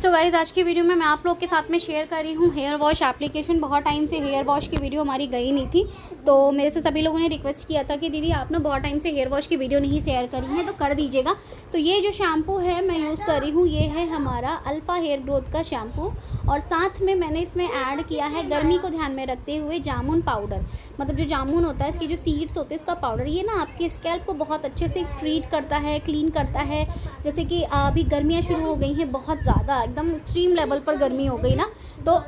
So guys, आज की video में मैं आप लोग के साथ में शेयर कर रही हूँ हेयर वॉश एप्लीकेशन। बहुत टाइम से हेयर वॉश की वीडियो हमारी गई नहीं थी, तो मेरे से सभी लोगों ने रिक्वेस्ट किया था कि दीदी आप ना बहुत टाइम से हेयर वॉश की वीडियो नहीं शेयर करी है, तो कर दीजिएगा। तो ये जो शैम्पू है मैं यूज़ कर रही हूँ, ये है हमारा अल्फ़ा हेयर ग्रोथ का शैम्पू, और साथ में मैंने इसमें ऐड किया है गर्मी को ध्यान में रखते हुए जामुन पाउडर। मतलब जो जामुन होता है, इसकी जो सीड्स होते हैं, इसका पाउडर, ये ना आपके स्कैल्प को बहुत अच्छे से ट्रीट करता है, क्लीन करता है। जैसे कि अभी गर्मियाँ शुरू हो गई हैं, बहुत ज़्यादा एकदम एक्सट्रीम लेवल पर गर्मी हो गई ना, तो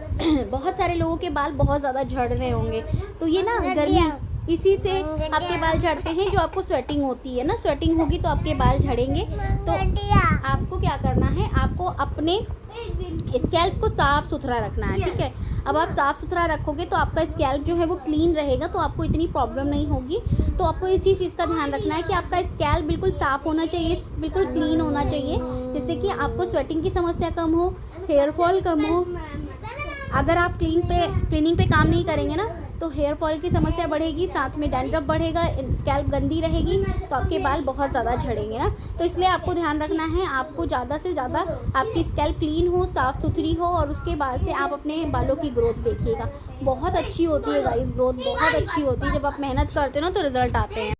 बहुत सारे लोगों के बाल बहुत ज़्यादा झड़ रहे होंगे। तो ये ना गर्मी, इसी से आपके बाल झड़ते हैं। जो आपको स्वेटिंग होती है ना, स्वेटिंग होगी तो आपके बाल झड़ेंगे। तो आपको क्या करना है, आपको अपने स्कैल्प को साफ़ सुथरा रखना है, ठीक है। अब आप साफ़ सुथरा रखोगे तो आपका स्कैल्प जो है वो क्लीन रहेगा, तो आपको इतनी प्रॉब्लम नहीं होगी। तो आपको इसी चीज़ का ध्यान रखना है कि आपका स्कैल्प बिल्कुल साफ़ होना चाहिए, बिल्कुल क्लीन होना चाहिए, जिससे कि आपको स्वेटिंग की समस्या कम हो, हेयर फॉल कम हो। अगर आप क्लीनिंग पे काम नहीं करेंगे ना, तो हेयर फॉल की समस्या बढ़ेगी, साथ में डैंड्रफ बढ़ेगा, स्कैल्प गंदी रहेगी, तो आपके बाल बहुत ज़्यादा झड़ेंगे ना। तो इसलिए आपको ध्यान रखना है, आपको ज़्यादा से ज़्यादा आपकी स्कैल्प क्लीन हो, साफ़ सुथरी हो, और उसके बाद से आप अपने बालों की ग्रोथ देखिएगा। बहुत अच्छी होती है गाइस, ग्रोथ बहुत अच्छी होती है। जब आप मेहनत करते हो ना तो रिज़ल्ट आते हैं।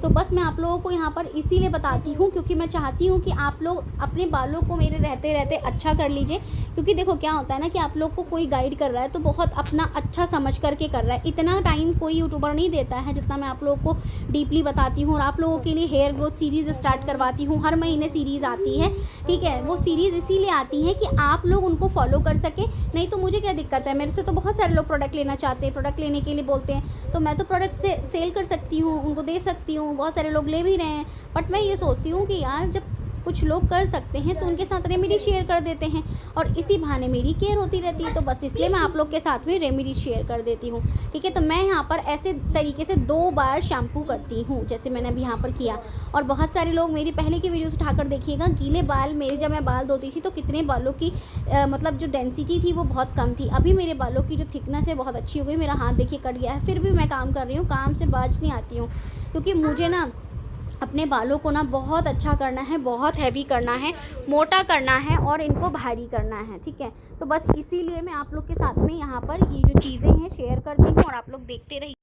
तो बस मैं आप लोगों को यहाँ पर इसीलिए बताती हूँ क्योंकि मैं चाहती हूँ कि आप लोग अपने बालों को मेरे रहते रहते अच्छा कर लीजिए। क्योंकि देखो क्या होता है ना कि आप लोग को कोई गाइड कर रहा है तो बहुत अपना अच्छा समझ करके कर रहा है। इतना टाइम कोई यूट्यूबर नहीं देता है जितना मैं आप लोगों को डीपली बताती हूँ। और आप लोगों के लिए हेयर ग्रोथ सीरीज़ स्टार्ट करवाती हूँ, हर महीने सीरीज़ आती है, ठीक है। वो सीरीज़ इसीलिए आती है कि आप लोग उनको फॉलो कर सके। नहीं तो मुझे क्या दिक्कत है, मेरे से तो बहुत सारे लोग प्रोडक्ट लेना चाहते हैं, प्रोडक्ट लेने के लिए बोलते हैं, तो मैं तो प्रोडक्ट से सेल कर सकती हूँ, उनको दे सकती हूँ, बहुत सारे लोग ले भी रहे हैं। बट मैं ये सोचती हूँ कि यार जब कुछ लोग कर सकते हैं तो उनके साथ रेमेडी शेयर कर देते हैं, और इसी बहाने मेरी केयर होती रहती है। तो बस इसलिए मैं आप लोग के साथ में रेमेडी शेयर कर देती हूँ, ठीक है। तो मैं यहाँ पर ऐसे तरीके से 2 बार शैम्पू करती हूँ, जैसे मैंने अभी यहाँ पर किया। और बहुत सारे लोग मेरी पहले की वीडियोस उठाकर देखिएगा, गीले बाल मेरे जब मैं बाल धोती थी तो कितने बालों की मतलब जो डेंसिटी थी वो बहुत कम थी। अभी मेरे बालों की जो थिकनेस है बहुत अच्छी हो गई। मेरा हाथ देखिए कट गया है, फिर भी मैं काम कर रही हूँ, काम से बाज नहीं आती हूँ, क्योंकि मुझे ना अपने बालों को ना बहुत अच्छा करना है, बहुत हैवी करना है, मोटा करना है, और इनको भारी करना है, ठीक है। तो बस इसीलिए मैं आप लोग के साथ में यहाँ पर ये जो चीज़ें हैं शेयर करती हूँ, और आप लोग देखते रहिए।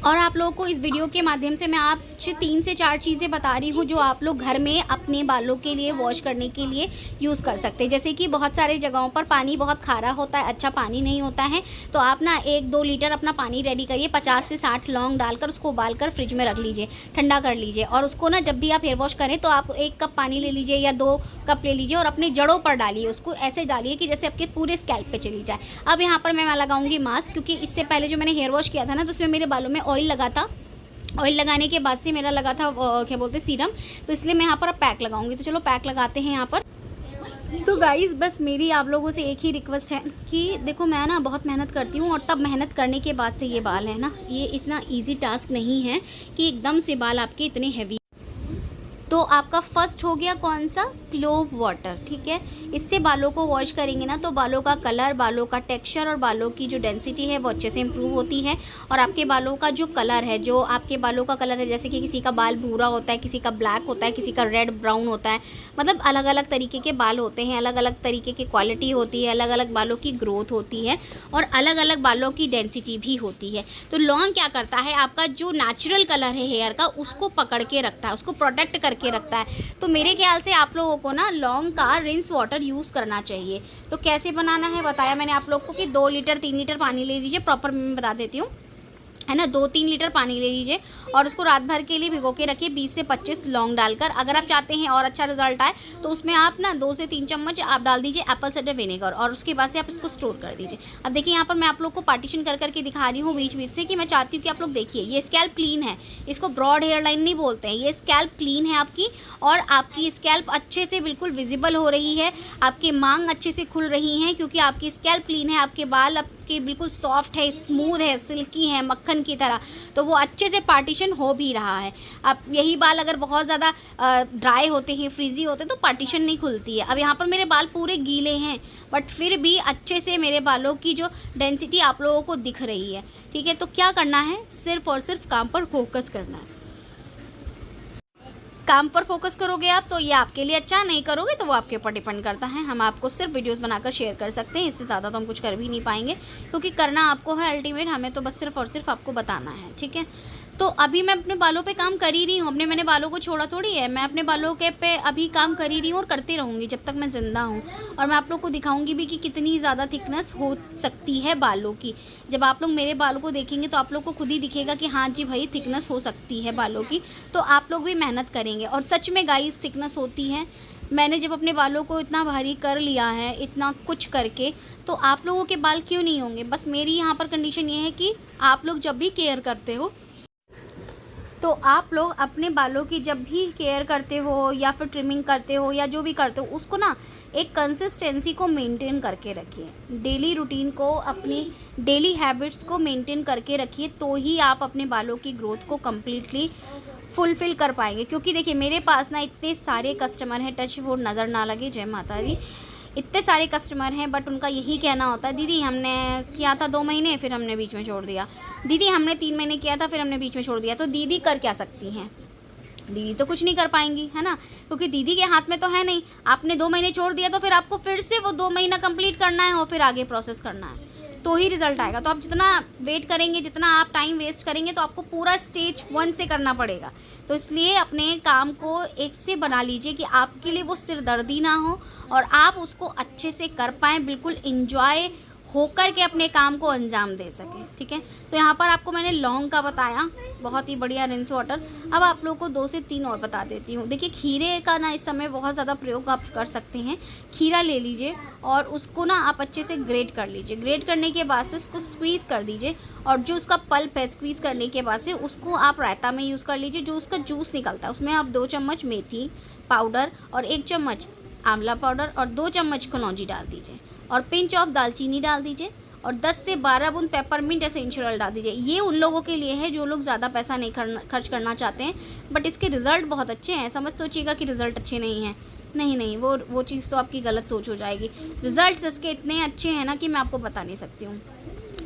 और आप लोगों को इस वीडियो के माध्यम से मैं आपसे 3 से 4 चीज़ें बता रही हूँ जो आप लोग घर में अपने बालों के लिए वॉश करने के लिए यूज़ कर सकते हैं। जैसे कि बहुत सारे जगहों पर पानी बहुत खारा होता है, अच्छा पानी नहीं होता है, तो आप ना 1-2 लीटर अपना पानी रेडी करिए, 50 से 60 लौंग डालकर उसको उबाल कर फ्रिज में रख लीजिए, ठंडा कर लीजिए। और उसको ना जब भी आप हेयर वॉश करें तो आप 1 कप पानी ले लीजिए या 2 कप ले लीजिए, और अपने जड़ों पर डालिए। उसको ऐसे डालिए कि जैसे आपके पूरे स्कैल्प पे चली जाए। अब यहाँ पर मैं लगाऊंगी मास्क, क्योंकि इससे पहले जो मैंने हेयर वॉश किया था ना, तो उसमें मेरे बालों में ऑयल लगा था। ऑयल लगाने के बाद से मेरा लगा था क्या बोलते हैं, सीरम, तो इसलिए मैं यहाँ पर अब पैक लगाऊंगी। तो चलो पैक लगाते हैं यहाँ पर। तो गाइज़, बस मेरी आप लोगों से एक ही रिक्वेस्ट है कि देखो मैं ना बहुत मेहनत करती हूँ, और तब मेहनत करने के बाद से ये बाल है ना, ये इतना इजी टास्क नहीं है कि एकदम से बाल आपके इतने हैवी। तो आपका फर्स्ट हो गया कौन सा, क्लोव वाटर, ठीक है। इससे बालों को वॉश करेंगे ना तो बालों का कलर, बालों का टेक्सचर और बालों की जो डेंसिटी है वो अच्छे से इम्प्रूव होती है। और आपके बालों का जो कलर है, जो आपके बालों का कलर है, जैसे कि किसी का बाल भूरा होता है, किसी का ब्लैक होता है, किसी का रेड ब्राउन होता है, मतलब अलग अलग तरीके के बाल होते हैं, अलग अलग तरीके की क्वालिटी होती है, अलग अलग बालों की ग्रोथ होती है, और अलग अलग बालों की डेंसिटी भी होती है। तो लौंग क्या करता है, आपका जो नेचुरल कलर है हेयर का उसको पकड़ के रखता है, उसको प्रोटेक्ट करके रखता है। तो मेरे ख्याल से आप लोगों को ना लौंग का रिंस वाटर यूज़ करना चाहिए। तो कैसे बनाना है बताया मैंने आप लोग को कि 2 लीटर 3 लीटर पानी ले लीजिए, प्रॉपर मैं बता देती हूँ, है ना। 2-3 लीटर पानी ले लीजिए और उसको रात भर के लिए भिगो के रखिए, 20 से 25 लौंग डालकर। अगर आप चाहते हैं और अच्छा रिजल्ट आए तो उसमें आप ना 2 से 3 चम्मच आप डाल दीजिए एप्पल साइडर विनेगर, और उसके बाद से आप इसको स्टोर कर दीजिए। अब देखिए यहाँ पर मैं आप लोग को पार्टीशन कर करके दिखा रही हूँ बीच बीच से, कि मैं चाहती हूँ कि आप लोग देखिए ये स्कैल्प क्लीन है, इसको ब्रॉड हेयर लाइन नहीं बोलते हैं, ये स्कैल्प क्लीन है आपकी, और आपकी स्कैल्प अच्छे से बिल्कुल विजिबल हो रही है, आपकी मांग अच्छे से खुल रही हैं, क्योंकि आपकी स्कैल्प क्लीन है, आपके बाल आपके बिल्कुल सॉफ्ट है, स्मूथ है, सिल्की है, मक्खन की तरह। तो वो अच्छे से पार्टीशन हो भी रहा है। अब यही बाल अगर बहुत ज़्यादा ड्राई होते हैं, फ्रीजी होते हैं, तो पार्टीशन नहीं खुलती है। अब यहाँ पर मेरे बाल पूरे गीले हैं, बट फिर भी अच्छे से मेरे बालों की जो डेंसिटी आप लोगों को दिख रही है, ठीक है। तो क्या करना है, सिर्फ और सिर्फ काम पर फोकस करना है। काम पर फोकस करोगे आप तो ये आपके लिए अच्छा, नहीं करोगे तो वो आपके ऊपर डिपेंड करता है। हम आपको सिर्फ वीडियोस बनाकर शेयर कर सकते हैं, इससे ज़्यादा तो हम कुछ कर भी नहीं पाएंगे, क्योंकि करना आपको है अल्टीमेट, हमें तो बस सिर्फ और सिर्फ आपको बताना है, ठीक है। तो अभी मैं अपने बालों पे काम कर ही रही हूँ, मैंने बालों को छोड़ा थोड़ी है, मैं अपने बालों के पे अभी काम कर ही रही हूँ और करती रहूँगी जब तक मैं ज़िंदा हूँ। और मैं आप लोग को दिखाऊंगी भी कि कितनी ज़्यादा थिकनेस हो सकती है बालों की। जब आप लोग मेरे बालों को देखेंगे तो आप लोग को खुद ही दिखेगा कि हाँ जी भाई थिकनेस हो सकती है बालों की, तो आप लोग भी मेहनत करेंगे। और सच में गाइस थिकनेस होती है। मैंने जब अपने बालों को इतना भारी कर लिया है इतना कुछ करके, तो आप लोगों के बाल क्यों नहीं होंगे। बस मेरी यहाँ पर कंडीशन ये है कि आप लोग जब भी केयर करते हो, तो आप लोग अपने बालों की जब भी केयर करते हो या फिर ट्रिमिंग करते हो या जो भी करते हो, उसको ना एक कंसिस्टेंसी को मेंटेन करके रखिए। डेली रूटीन को, अपनी डेली हैबिट्स को मेंटेन करके रखिए, तो ही आप अपने बालों की ग्रोथ को कम्प्लीटली फुलफ़िल कर पाएंगे। क्योंकि देखिए मेरे पास ना इतने सारे कस्टमर हैं, टच वुड नज़र ना लगे, जय माता दी, इतने सारे कस्टमर हैं, बट उनका यही कहना होता है दीदी हमने किया था 2 महीने फिर हमने बीच में छोड़ दिया, दीदी हमने 3 महीने किया था फिर हमने बीच में छोड़ दिया। तो दीदी कर क्या सकती हैं, दीदी तो कुछ नहीं कर पाएंगी, है ना, क्योंकि दीदी के हाथ में तो है नहीं। आपने 2 महीने छोड़ दिया तो फिर आपको फिर से वो 2 महीना कंप्लीट करना है और फिर आगे प्रोसेस करना है, तो ही रिजल्ट आएगा। तो आप जितना वेट करेंगे, जितना आप टाइम वेस्ट करेंगे, तो आपको पूरा स्टेज 1 से करना पड़ेगा। तो इसलिए अपने काम को एक से बना लीजिए कि आपके लिए वो सिरदर्दी ना हो और आप उसको अच्छे से कर पाएँ, बिल्कुल इंजॉय होकर के अपने काम को अंजाम दे सकें, ठीक है। तो यहाँ पर आपको मैंने लौंग का बताया, बहुत ही बढ़िया रिंस वाटर। अब आप लोगों को 2 से 3 और बता देती हूँ। देखिए खीरे का ना इस समय बहुत ज़्यादा प्रयोग आप कर सकते हैं। खीरा ले लीजिए और उसको ना आप अच्छे से ग्रेट कर लीजिए। ग्रेट करने के बाद से उसको स्क्वीज़ कर दीजिए, और जो उसका पल्प है स्क्वीज़ करने के बाद से उसको आप रायता में यूज़ कर लीजिए। जो उसका जूस निकलता है उसमें आप 2 चम्मच मेथी पाउडर और 1 चम्मच आंवला पाउडर और 2 चम्मच कलौंजी डाल दीजिए, और पिंच ऑफ दालचीनी डाल दीजिए, और 10 से 12 बूंद पेपरमिंट एसेंशियल ऑयल डाल दीजिए। ये उन लोगों के लिए है जो लोग ज़्यादा पैसा नहीं खर्च करना चाहते हैं, बट इसके रिज़ल्ट बहुत अच्छे हैं। समझ सोचिएगा कि रिज़ल्ट अच्छे नहीं हैं, नहीं, वो चीज़ तो आपकी गलत सोच हो जाएगी। रिज़ल्ट इसके इतने अच्छे हैं ना कि मैं आपको बता नहीं सकती हूँ,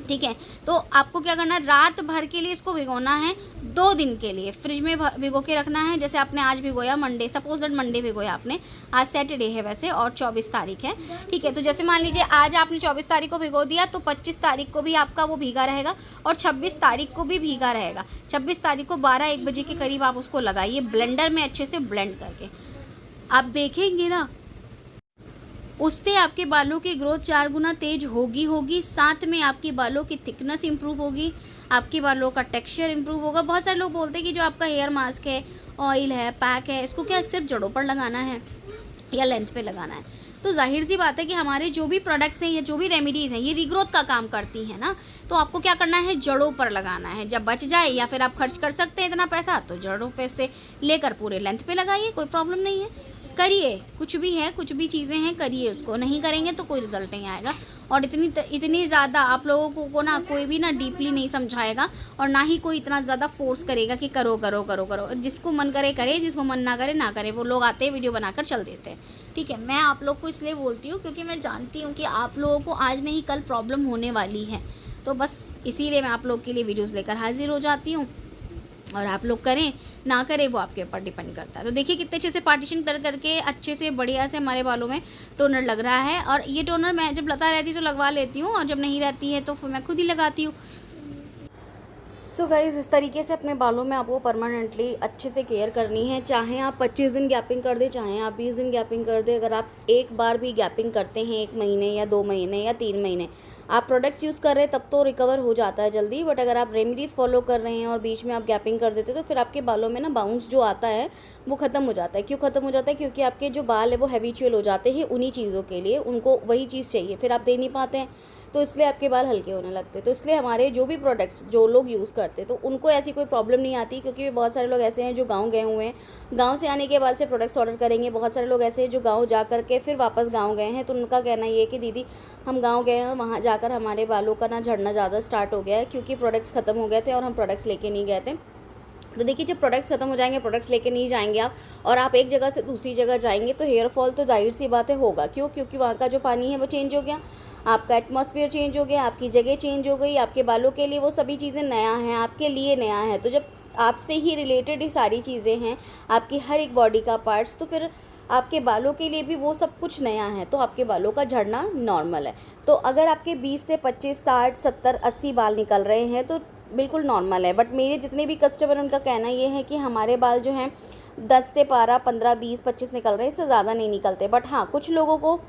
ठीक है। तो आपको क्या करना है, रात भर के लिए इसको भिगोना है, 2 दिन के लिए फ्रिज में भिगो के रखना है। जैसे आपने आज भिगोया मंडे, सपोज दैट मंडे भिगोया आपने, आज सैटरडे है वैसे और 24 तारीख है, ठीक है। तो जैसे मान लीजिए आज आपने 24 तारीख को भिगो दिया, तो 25 तारीख को भी आपका वो भीगा रहेगा और 26 तारीख को भी भीगा रहेगा। 26 तारीख को 12-1 बजे के करीब आप उसको लगाइए ब्लेंडर में अच्छे से ब्लेंड करके। आप देखेंगे ना उससे आपके बालों की ग्रोथ 4 गुना तेज होगी। साथ में आपके बालों की थिकनेस इंप्रूव होगी, आपके बालों का टेक्सचर इंप्रूव होगा। बहुत सारे लोग बोलते हैं कि जो आपका हेयर मास्क है, ऑयल है, पैक है, इसको क्या सिर्फ जड़ों पर लगाना है या लेंथ पे लगाना है। तो जाहिर सी बात है कि हमारे जो भी प्रोडक्ट्स हैं या जो भी रेमेडीज़ हैं ये रीग्रोथ का काम करती हैं ना, तो आपको क्या करना है, जड़ों पर लगाना है। जब बच जाए या फिर आप खर्च कर सकते हैं इतना पैसा, तो जड़ों पे से लेकर पूरे लेंथ पे लगाइए, कोई प्रॉब्लम नहीं है। करिए, कुछ भी है, कुछ भी चीज़ें हैं, करिए उसको। नहीं करेंगे तो कोई रिजल्ट नहीं आएगा। और इतनी ज़्यादा आप लोगों को ना कोई भी ना डीपली नहीं समझाएगा, और ना ही कोई इतना ज़्यादा फोर्स करेगा कि करो करो करो करो। जिसको मन करे करे, जिसको मन ना करे ना करे। वो लोग आते हैं वीडियो बनाकर चल देते हैं, ठीक है। मैं आप लोग को इसलिए बोलती हूँ क्योंकि मैं जानती हूँ कि आप लोगों को आज नहीं कल प्रॉब्लम होने वाली है, तो बस इसीलिए मैं आप लोग के लिए वीडियोज़ लेकर हाजिर हो जाती हूँ। और आप लोग करें ना करें वो आपके ऊपर डिपेंड करता है। तो देखिए कितने अच्छे से पार्टीशन कर करके अच्छे से बढ़िया से हमारे बालों में टोनर लग रहा है। और ये टोनर मैं जब लता रहती तो लगवा लेती हूँ, और जब नहीं रहती है तो फिर मैं खुद ही लगाती हूँ। सो गाइज़ इस तरीके से अपने बालों में आपको परमानेंटली अच्छे से केयर करनी है। चाहे आप 25 दिन गैपिंग कर दें, चाहे आप 20 दिन गैपिंग कर दें, अगर आप एक बार भी गैपिंग करते हैं 1 महीने या 2 महीने या 3 महीने, आप प्रोडक्ट्स यूज़ कर रहे हैं तब तो रिकवर हो जाता है जल्दी। बट अगर आप रेमेडीज़ फॉलो कर रहे हैं और बीच में आप गैपिंग कर देते तो फिर आपके बालों में ना बाउंस जो आता है वो ख़त्म हो जाता है। क्यों ख़त्म हो जाता है? क्योंकि आपके जो बाल है वो हैबिचुअल हो जाते हैं उन्हीं चीज़ों के लिए, उनको वही चीज़ चाहिए, फिर आप दे नहीं पाते हैं, तो इसलिए आपके बाल हल्के होने लगते। तो इसलिए हमारे जो भी प्रोडक्ट्स जो लोग यूज़ करते तो उनको ऐसी कोई प्रॉब्लम नहीं आती, क्योंकि बहुत सारे लोग ऐसे हैं जो गांव गए हुए हैं, गांव से आने के बाद से प्रोडक्ट्स ऑर्डर करेंगे। बहुत सारे लोग ऐसे हैं जो गांव जा कर के फिर वापस गांव गए हैं, तो उनका कहना ये है कि दीदी हम गांव गए हैं और वहाँ जाकर हमारे बालों का ना झड़ना ज़्यादा स्टार्ट हो गया है, क्योंकि प्रोडक्ट्स ख़त्म हो गए थे और हम प्रोडक्ट्स लेके नहीं गए थे। तो देखिए जब प्रोडक्ट्स खत्म हो जाएंगे, प्रोडक्ट्स लेके नहीं जाएंगे आप, और आप एक जगह से दूसरी जगह जाएंगे, तो हेयर फॉल तो जाहिर सी बात है होगा। क्यों? क्योंकि वहाँ का जो पानी है वो चेंज हो गया, आपका एटमॉस्फेयर चेंज हो गया, आपकी जगह चेंज हो गई, आपके बालों के लिए वो सभी चीज़ें नया हैं, आपके लिए नया है। तो जब आपसे ही रिलेटेड ही सारी चीज़ें हैं, आपकी हर एक बॉडी का पार्ट्स, तो फिर आपके बालों के लिए भी वो सब कुछ नया है, तो आपके बालों का झड़ना नॉर्मल है। तो अगर आपके 20 से 25, 60, 70, 80 बाल निकल रहे हैं तो बिल्कुल नॉर्मल है। बट मेरे जितने भी कस्टमर, उनका कहना ये है कि हमारे बाल जो हैं 10 से 12, 15, 20, 25 निकल रहे हैं, इससे ज़्यादा नहीं निकलते। बट हाँ, कुछ लोगों को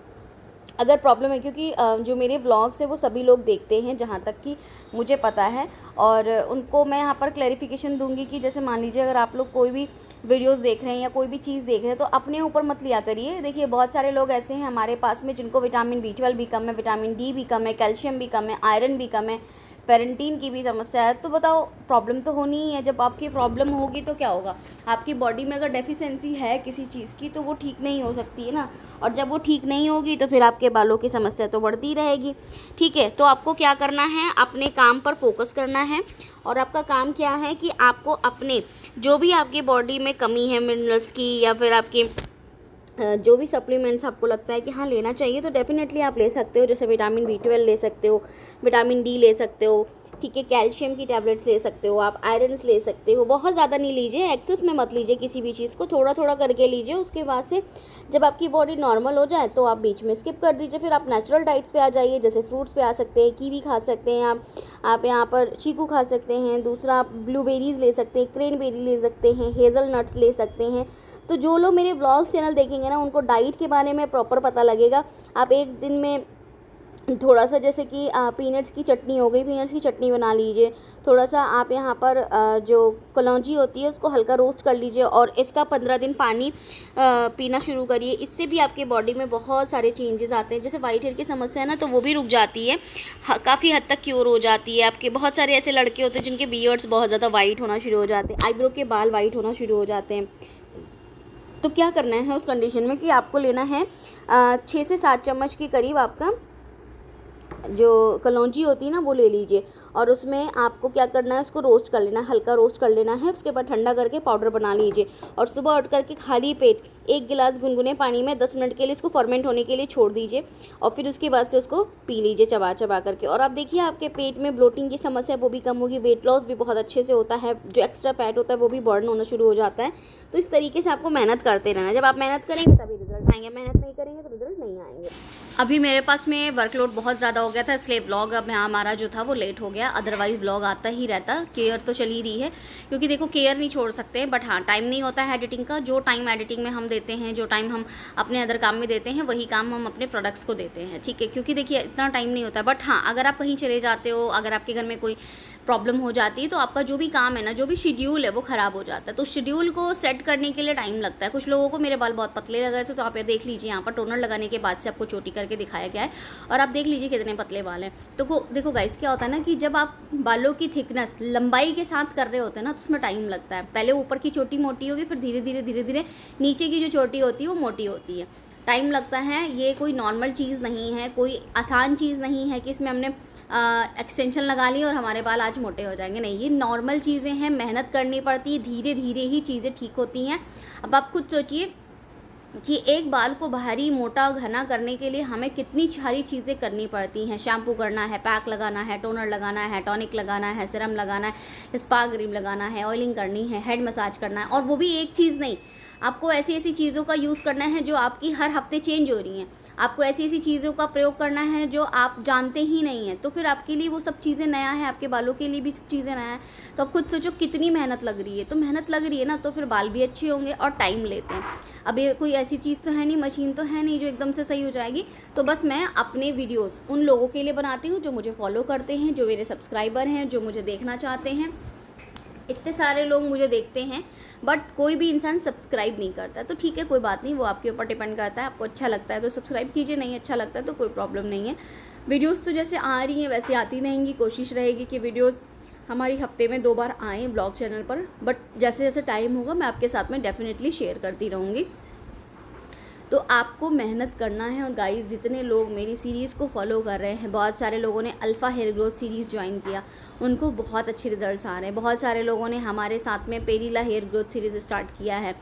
अगर प्रॉब्लम है, क्योंकि जो मेरे ब्लॉग्स है वो सभी लोग देखते हैं जहाँ तक कि मुझे पता है, और उनको मैं यहाँ पर क्लैरिफिकेशन दूंगी कि जैसे मान लीजिए अगर आप लोग कोई भी वीडियोस देख रहे हैं या कोई भी चीज़ देख रहे हैं तो अपने ऊपर मत लिया करिए। देखिए बहुत सारे लोग ऐसे हैं हमारे पास में जिनको विटामिन B12 भी कम है, विटामिन D भी कम है, कैल्शियम भी कम है, आयरन भी कम है, फेरेंटीन की भी समस्या है। तो बताओ, प्रॉब्लम तो होनी ही है। जब आपकी प्रॉब्लम होगी तो क्या होगा, आपकी बॉडी में अगर डेफिशिएंसी है किसी चीज़ की तो वो ठीक नहीं हो सकती है ना, और जब वो ठीक नहीं होगी तो फिर आपके बालों की समस्या तो बढ़ती रहेगी। ठीक है, तो आपको क्या करना है, अपने काम पर फोकस करना है। और आपका काम क्या है कि आपको अपने जो भी आपकी बॉडी में कमी है मिनरल्स की, या फिर आपकी जो भी सप्लीमेंट्स आपको लगता है कि हाँ लेना चाहिए, तो डेफिनेटली आप ले सकते हो। जैसे विटामिन B12 ले सकते हो, विटामिन D ले सकते हो, ठीक है, कैल्शियम की टैबलेट्स ले सकते हो, आप आयरन्स ले सकते हो। बहुत ज़्यादा नहीं लीजिए, एक्सेस में मत लीजिए किसी भी चीज़ को, थोड़ा थोड़ा करके लीजिए। उसके बाद से जब आपकी बॉडी नॉर्मल हो जाए तो आप बीच में स्किप कर दीजिए, फिर आप नेचुरल डाइट्स पे आ जाइए। जैसे फ्रूट्स पे आ सकते हैं, कीवी खा सकते हैं आप यहाँ पर चीकू खा सकते हैं, दूसरा आप ब्लूबेरीज़ ले सकते हैं, क्रेनबेरी ले सकते हैं, हेज़ल नट्स ले सकते हैं। तो जो लोग मेरे ब्लॉग्स चैनल देखेंगे ना, उनको डाइट के बारे में प्रॉपर पता लगेगा। आप एक दिन में थोड़ा सा, जैसे कि पीनट्स की चटनी हो गई, पीनट्स की चटनी बना लीजिए। थोड़ा सा आप यहाँ पर जो कलौंजी होती है उसको हल्का रोस्ट कर लीजिए, और इसका 15 दिन पानी पीना शुरू करिए। इससे भी आपके बॉडी में बहुत सारे चेंजेस आते हैं। जैसे वाइट हेयर की समस्या है ना, तो वो भी रुक जाती है, काफ़ी हद तक क्योर हो जाती है। आपके बहुत सारे ऐसे लड़के होते हैं जिनके बियर्ड्स बहुत ज़्यादा वाइट होना शुरू हो जाते हैं, आईब्रो के बाल वाइट होना शुरू हो जाते हैं। तो क्या करना है उस कंडीशन में कि आपको लेना है 6 से 7 चम्मच के करीब आपका जो कलौंजी होती है ना वो ले लीजिए, और उसमें आपको क्या करना है, उसको रोस्ट कर लेना है, हल्का रोस्ट कर लेना है। उसके बाद ठंडा करके पाउडर बना लीजिए, और सुबह उठ करके खाली पेट 1 गिलास गुनगुने पानी में 10 मिनट के लिए इसको फर्मेंट होने के लिए छोड़ दीजिए, और फिर उसके बाद से उसको पी लीजिए चबा चबा करके। और आप देखिए आपके पेट में ब्लोटिंग की समस्या वो भी कम होगी, वेट लॉस भी बहुत अच्छे से होता है, जो एक्स्ट्रा फैट होता है वो भी बर्न होना शुरू हो जाता है। तो इस तरीके से आपको मेहनत करते रहना है। जब आप मेहनत करेंगे तभी रिजल्ट आएंगे, मेहनत नहीं करेंगे तो रिजल्ट नहीं आएंगे। अभी मेरे पास में वर्कलोड बहुत ज़्यादा हो गया था, इसलिए ब्लॉग अब यहाँ हमारा जो था वो लेट हो गया, अदरवाइज़ ब्लॉग आता ही रहता। केयर तो चल ही रही है, क्योंकि देखो केयर नहीं छोड़ सकते, बट हाँ टाइम नहीं होता है एडिटिंग का। जो टाइम एडिटिंग में हम देते हैं, जो टाइम हम अपने अदर काम में देते हैं, वही काम हम अपने प्रोडक्ट्स को देते हैं। ठीक है, क्योंकि देखिए इतना टाइम नहीं होता है। बट हाँ, अगर आप कहीं चले जाते हो, अगर आपके घर में कोई प्रॉब्लम हो जाती है, तो आपका जो भी काम है ना, जो भी शेड्यूल है वो ख़राब हो जाता है। तो शेड्यूल को सेट करने के लिए टाइम लगता है। कुछ लोगों को मेरे बाल बहुत पतले लग रहे थे, तो आप ये देख लीजिए, यहाँ पर टोनर लगाने के बाद से आपको चोटी करके दिखाया गया है, और आप देख लीजिए कितने पतले बाल हैं। तो देखो गाइस, क्या होता है ना कि जब आप बालों की थिकनेस लंबाई के साथ कर रहे होते हैं ना, तो उसमें टाइम लगता है। पहले ऊपर की चोटी मोटी होगी, फिर धीरे धीरे नीचे की जो चोटी होती है वो मोटी होती है। टाइम लगता है, ये कोई नॉर्मल चीज़ नहीं है, कोई आसान चीज़ नहीं है कि इसमें हमने एक्सटेंशन लगा ली और हमारे बाल आज मोटे हो जाएंगे। नहीं, ये नॉर्मल चीज़ें हैं, मेहनत करनी पड़ती है, धीरे धीरे ही चीज़ें ठीक होती हैं। अब आप खुद सोचिए कि एक बाल को भारी, मोटा, घना करने के लिए हमें कितनी सारी चीज़ें करनी पड़ती हैं। शैम्पू करना है, पैक लगाना है, टोनर लगाना है, टॉनिक लगाना है, सीरम लगाना है, स्पा क्रीम लगाना है, ऑयलिंग करनी है, हेड मसाज करना है, और वो भी एक चीज़ नहीं, आपको ऐसी ऐसी चीज़ों का यूज़ करना है जो आपकी हर हफ्ते चेंज हो रही हैं। आपको ऐसी ऐसी चीज़ों का प्रयोग करना है जो आप जानते ही नहीं हैं, तो फिर आपके लिए वो सब चीज़ें नया है, आपके बालों के लिए भी सब चीज़ें नया है। तो आप खुद सोचो कितनी मेहनत लग रही है। तो मेहनत लग रही है ना, तो फिर बाल भी अच्छे होंगे, और टाइम लेते हैं। अब ये कोई ऐसी चीज़ तो है नहीं, मशीन तो है नहीं जो एकदम से सही हो जाएगी। तो बस मैं अपने वीडियोस उन लोगों के लिए बनाती हूँ जो मुझे फॉलो करते हैं, जो मेरे सब्सक्राइबर हैं, जो मुझे देखना चाहते हैं। इतने सारे लोग मुझे देखते हैं, बट कोई भी इंसान सब्सक्राइब नहीं करता। तो ठीक है, कोई बात नहीं, वो आपके ऊपर डिपेंड करता है। आपको अच्छा लगता है तो सब्सक्राइब कीजिए, नहीं अच्छा लगता है तो कोई प्रॉब्लम नहीं है। वीडियोस तो जैसे आ रही हैं वैसे आती रहेंगी। कोशिश रहेगी कि वीडियोस हमारी हफ्ते में 2 बार आएँ ब्लॉग चैनल पर, बट जैसे जैसे टाइम होगा मैं आपके साथ में डेफिनेटली शेयर करती रहूँगी। तो आपको मेहनत करना है। और गाइस जितने लोग मेरी सीरीज़ को फॉलो कर रहे हैं, बहुत सारे लोगों ने alpha hair growth series join किया, उनको बहुत अच्छे रिजल्ट्स आ रहे हैं। बहुत सारे लोगों ने हमारे साथ में पेरीला हेयर ग्रोथ सीरीज़ स्टार्ट किया है,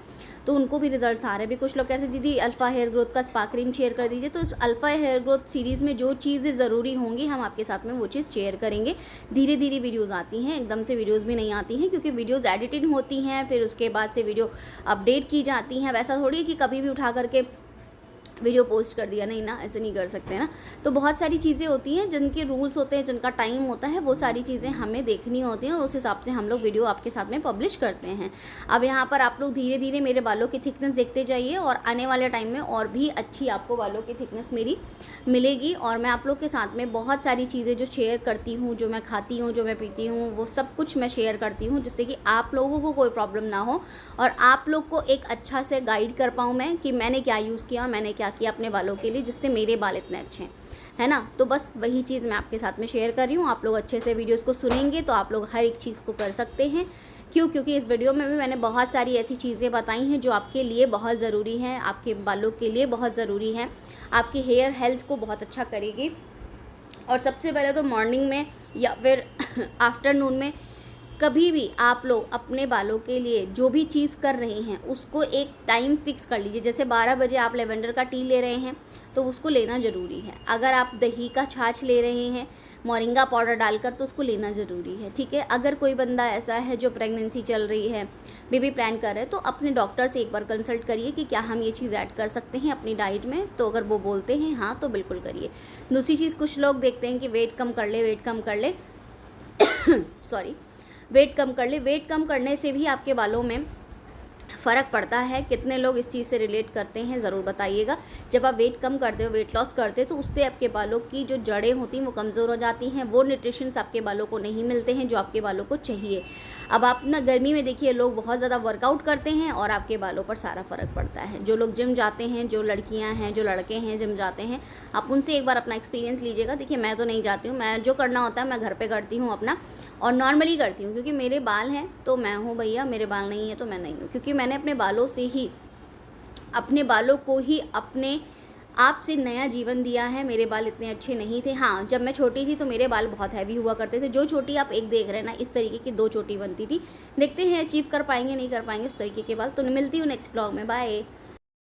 तो उनको भी रिजल्ट्स आ रहे हैं। भी कुछ लोग कहते हैं दीदी अल्फ़ा हेयर ग्रोथ का स्पा क्रीम शेयर कर दीजिए। तो इस अल्फ़ा हेयर ग्रोथ सीरीज़ में जो चीज़ें ज़रूरी होंगी हम आपके साथ में वो चीज़ शेयर करेंगे। धीरे धीरे वीडियोज़ आती हैं, एकदम से वीडियोज़ भी नहीं आती हैं, क्योंकि वीडियोज़ एडिटिंग होती हैं, फिर उसके बाद से वीडियो अपडेट की जाती हैं। वैसा थोड़ी है कि कभी भी उठा करके वीडियो पोस्ट कर दिया, नहीं ना, ऐसे नहीं कर सकते ना। तो बहुत सारी चीज़ें होती हैं, जिनके रूल्स होते हैं, जिनका टाइम होता है, वो सारी चीज़ें हमें देखनी होती हैं और उस हिसाब से हम लोग वीडियो आपके साथ में पब्लिश करते हैं। अब यहाँ पर आप लोग धीरे धीरे मेरे बालों की थिकनेस देखते जाइए और आने वाले टाइम में और भी अच्छी आपको बालों की थिकनेस मेरी मिलेगी। और मैं आप लोग के साथ में बहुत सारी चीज़ें जो शेयर करती हूँ, जो मैं खाती हूँ, जो मैं पीती हूँ, वो सब कुछ मैं शेयर करती हूँ, जिससे कि आप लोगों को कोई प्रॉब्लम ना हो और आप लोग को एक अच्छा से गाइड कर पाऊँ मैं कि मैंने क्या यूज़ किया और मैंने क्या किया अपने बालों के लिए, जिससे मेरे बाल इतने अच्छे हैं, है ना। तो बस वही चीज़ मैं आपके साथ में शेयर कर रही हूँ। आप लोग अच्छे से वीडियोज़ को सुनेंगे तो आप लोग हर एक चीज़ को कर सकते हैं। क्योंकि इस वीडियो में भी मैंने बहुत सारी ऐसी चीज़ें बताई हैं जो आपके लिए बहुत ज़रूरी हैं, आपके बालों के लिए बहुत ज़रूरी हैं, आपकी हेयर हेल्थ को बहुत अच्छा करेगी। और सबसे पहले तो मॉर्निंग में या फिर आफ्टरनून में कभी भी आप लोग अपने बालों के लिए जो भी चीज़ कर रहे हैं उसको एक टाइम फिक्स कर लीजिए। जैसे 12 बजे आप लेवेंडर का टी ले रहे हैं तो उसको लेना ज़रूरी है। अगर आप दही का छाछ ले रहे हैं मोरिंगा पाउडर डालकर तो उसको लेना ज़रूरी है, ठीक है। अगर कोई बंदा ऐसा है जो प्रेगनेंसी चल रही है, बेबी प्लान कर रहे हैं, तो अपने डॉक्टर से एक बार कंसल्ट करिए कि क्या हम ये चीज़ ऐड कर सकते हैं अपनी डाइट में। तो अगर वो बोलते हैं हाँ तो बिल्कुल करिए। दूसरी चीज़, कुछ लोग देखते हैं कि वेट कम कर ले, वेट कम कर ले सॉरी वेट कम कर ले। वेट कम करने से भी आपके बालों में फ़र्क पड़ता है। कितने लोग इस चीज़ से रिलेट करते हैं ज़रूर बताइएगा। जब आप वेट कम करते हो, वेट लॉस करते हो, तो उससे आपके बालों की जो जड़ें होती हैं वो कमज़ोर हो जाती हैं, वो न्यूट्रिशंस आपके बालों को नहीं मिलते हैं जो आपके बालों को चाहिए। अब आप ना गर्मी में देखिए लोग बहुत ज़्यादा वर्कआउट करते हैं और आपके बालों पर सारा फ़र्क पड़ता है। जो लोग जिम जाते हैं, जो लड़कियाँ हैं, जो लड़के हैं जिम जाते हैं, आप उनसे एक बार अपना एक्सपीरियंस लीजिएगा। देखिए मैं तो नहीं जाती हूँ, मैं जो करना होता है मैं घर पर करती हूँ अपना, और नॉर्मली करती हूँ, क्योंकि मेरे बाल हैं तो मैं हूँ भैया, मेरे बाल नहीं है तो मैं नहीं हूँ। क्योंकि मैंने अपने बालों से ही, अपने बालों को ही अपने आप से नया जीवन दिया है। मेरे बाल इतने अच्छे नहीं थे। हाँ, जब मैं छोटी थी तो मेरे बाल बहुत हैवी हुआ करते थे। जो चोटी आप एक देख रहे हैं ना, इस तरीके की 2 चोटी बनती थी। देखते हैं अचीव कर पाएंगे नहीं कर पाएंगे उस तरीके के बाल। तो मिलती हूँ नेक्स्ट ब्लॉग में, बाय।